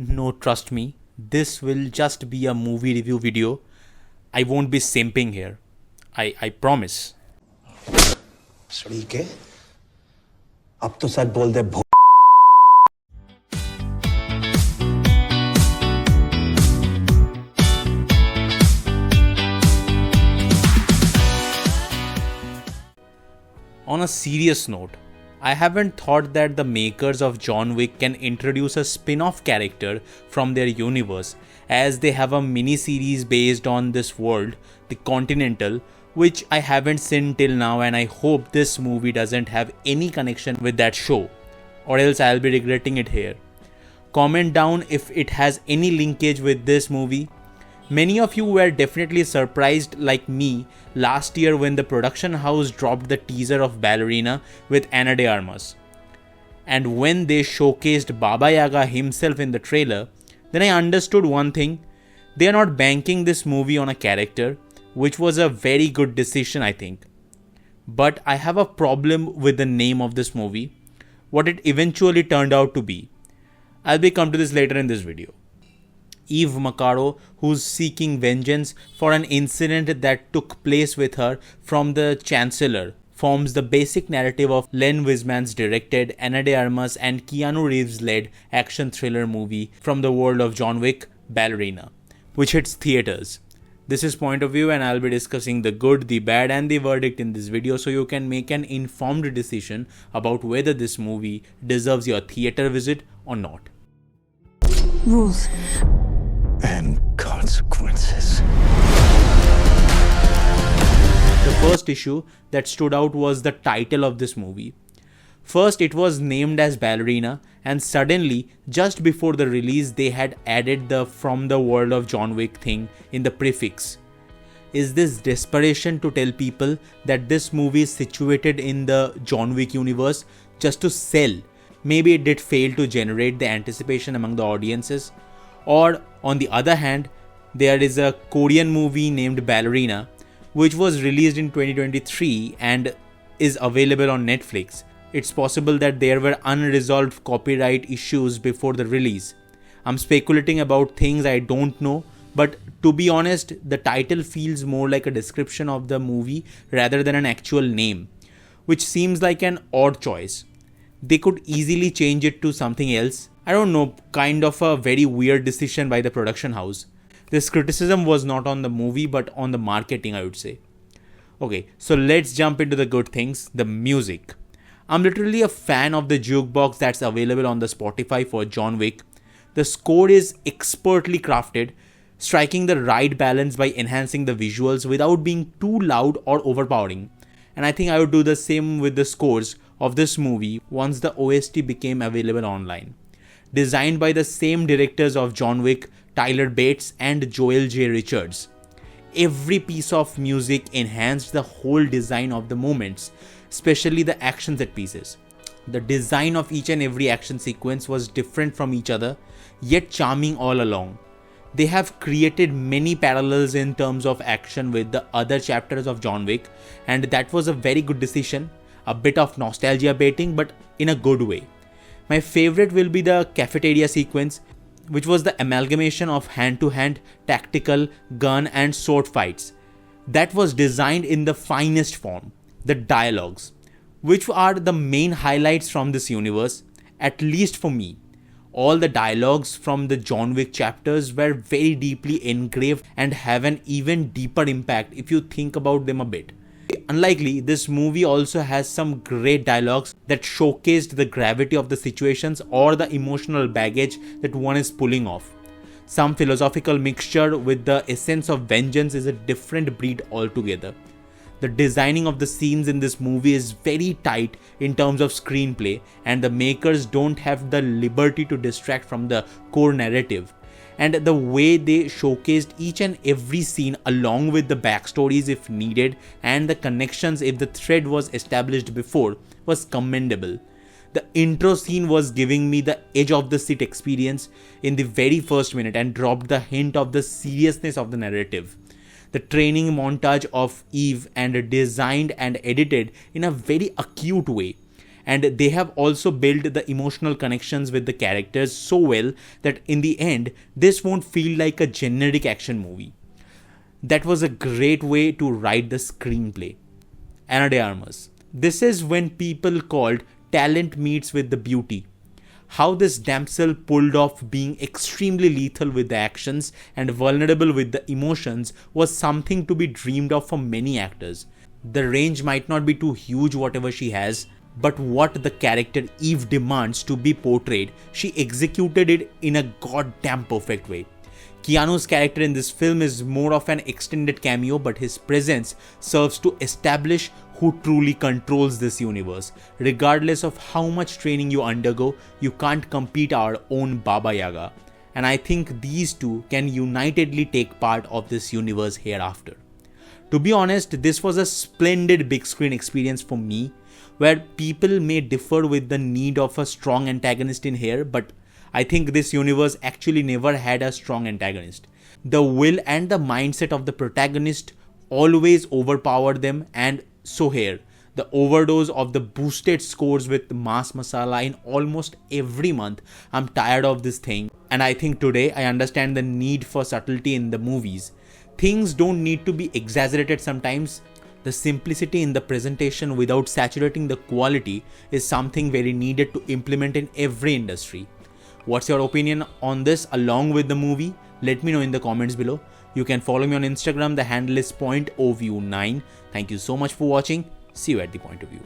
No, trust me, this will just be a movie review video. I won't be simping here. I promise. सड़ी के अब तो सच बोल दे On a serious note, I haven't thought that the makers of John Wick can introduce a spin-off character from their universe, as they have a mini-series based on this world, the Continental, which I haven't seen till now, and I hope this movie doesn't have any connection with that show, or else I'll be regretting it here. Comment down if it has any linkage with this movie. Many of you were definitely surprised like me last year when the production house dropped the teaser of Ballerina with Ana de Armas. And when they showcased Baba Yaga himself in the trailer, then I understood one thing. They are not banking this movie on a character, which was a very good decision, I think. But I have a problem with the name of this movie, what it eventually turned out to be. I'll be come to this later in this video. Eve Macaro, who's seeking vengeance for an incident that took place with her from the Chancellor, forms the basic narrative of Len Wiseman's directed, Ana de Armas and Keanu Reeves led action thriller movie from the world of John Wick, Ballerina, which hits theaters. This is Point of View, and I'll be discussing the good, the bad and the verdict in this video so you can make an informed decision about whether this movie deserves your theater visit or not. Rules and consequences. The first issue that stood out was the title of this movie. First, it was named as Ballerina, and suddenly, just before the release, they had added the "from the world of John Wick" thing in the prefix. Is this desperation to tell people that this movie is situated in the John Wick universe just to sell? Maybe it did fail to generate the anticipation among the audiences. Or, on the other hand, there is a Korean movie named Ballerina, which was released in 2023 and is available on Netflix. It's possible that there were unresolved copyright issues before the release. I'm speculating about things I don't know, but to be honest, the title feels more like a description of the movie rather than an actual name, which seems like an odd choice. They could easily change it to something else. I don't know, kind of a very weird decision by the production house. This criticism was not on the movie but on the marketing, I would say. Okay, so let's jump into the good things, the music. I'm literally a fan of the jukebox that's available on the Spotify for John Wick. The score is expertly crafted, striking the right balance by enhancing the visuals without being too loud or overpowering. And I think I would do the same with the scores of this movie once the OST became available online. Designed by the same directors of John Wick, Tyler Bates and Joel J. Richards. Every piece of music enhanced the whole design of the moments, especially the action set pieces. The design of each and every action sequence was different from each other, yet charming all along. They have created many parallels in terms of action with the other chapters of John Wick, and that was a very good decision. A bit of nostalgia baiting, but in a good way. My favorite will be the cafeteria sequence, which was the amalgamation of hand-to-hand, tactical, gun and sword fights. That was designed in the finest form. The dialogues, which are the main highlights from this universe, at least for me. All the dialogues from the John Wick chapters were very deeply engraved and have an even deeper impact if you think about them a bit. Unlikely, this movie also has some great dialogues that showcased the gravity of the situations or the emotional baggage that one is pulling off. Some philosophical mixture with the essence of vengeance is a different breed altogether. The designing of the scenes in this movie is very tight in terms of screenplay, and the makers don't have the liberty to distract from the core narrative. And the way they showcased each and every scene along with the backstories if needed and the connections if the thread was established before was commendable. The intro scene was giving me the edge of the seat experience in the very first minute and dropped the hint of the seriousness of the narrative. The training montage of Eve and designed and edited in a very acute way. And they have also built the emotional connections with the characters so well that in the end, this won't feel like a generic action movie. That was a great way to write the screenplay. Ana de Armas. This is when people called talent meets with the beauty. How this damsel pulled off being extremely lethal with the actions and vulnerable with the emotions was something to be dreamed of for many actors. The range might not be too huge whatever she has, but what the character Eve demands to be portrayed, she executed it in a goddamn perfect way. Keanu's character in this film is more of an extended cameo, but his presence serves to establish who truly controls this universe. Regardless of how much training you undergo, you can't compete our own Baba Yaga. And I think these two can unitedly take part of this universe hereafter. To be honest, this was a splendid big screen experience for me, where people may differ with the need of a strong antagonist in here, but I think this universe actually never had a strong antagonist. The will and the mindset of the protagonist always overpowered them, and so here, the overdose of the boosted scores with mass masala in almost every month. I'm tired of this thing, and I think today I understand the need for subtlety in the movies. Things don't need to be exaggerated sometimes. The simplicity in the presentation without saturating the quality is something very needed to implement in every industry. What's your opinion on this along with the movie? Let me know in the comments below. You can follow me on Instagram. The handle is PointoView9. Thank you so much for watching. See you at the point of view.